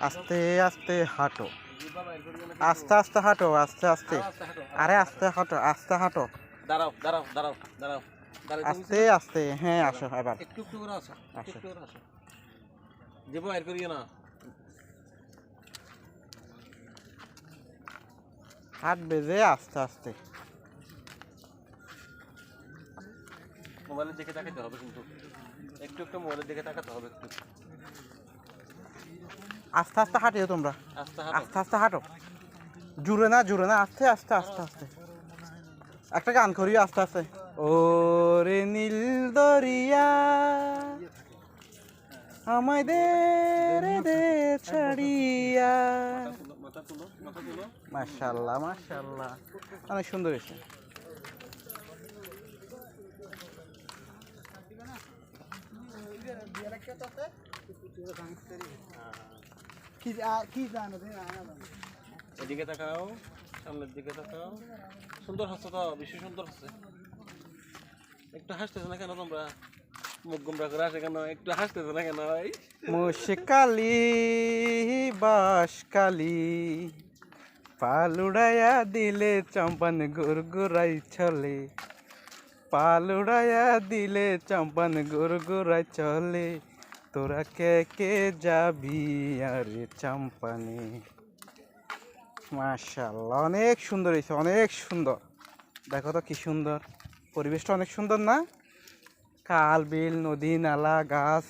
আস্তে আস্তে হাঁটো, আস্তে আস্তে হাঁটো, আস্তে আস্তে। আরে আস্তে হাঁটো, আস্তে হাঁটো। দাঁড়াও দাঁড়াও দাঁড়াও দাঁড়াও আস্তে আস্তে। হ্যাঁ আসো এবার। একটু একটু করে আসো, একটু একটু করে আসো। যে বাইর করিও না। হাঁটবে যে আস্তে আস্তে। মোবাইলের দিকে তাকাতে হবে কিন্তু, একটু একটু মোবাইলের দিকে তাকাতে হবে একটু। আস্তে আস্তে হাঁটিও তোমরা, আস্তে হাঁটো। আস্তে আস্তে হাঁটো। জুড়ে না জুড়ে না, আস্তে আস্তে আস্তে আস্তে। একটা গান করিও আস্তে আস্তে। ও রে নীল দরিয়া আমায় দে রে দে ছাড়িয়া। মাথা তুলো, মাথা তুলো। মাশাআল্লাহ মাশাআল্লাহ, অনেক সুন্দর হয়েছে। এদিকে তাকাও, সামনের দিকে তাকাও। সুন্দর হচ্ছে তো, বেশি সুন্দর হচ্ছে। একটু হাসতেছে না কেন তোমরা? মুখ গুমরা করে আসে কেন? একটু হাসতেছে না কেন ভাই? মুশকালি বাসকালি পালুড়াইয়া দিলে চম্পন গুরগুরাই চলে, পালুড়াইয়া দিলে চম্পন গুরগুরাই চলে, তোরা কে কে যাবি আরে চম্পানে। মাশাআল্লাহ, অনেক সুন্দর হয়েছে, অনেক সুন্দর। দেখো তো কি সুন্দর, পরিবেশটা অনেক সুন্দর না? খাল বিল নদী নালা গাছ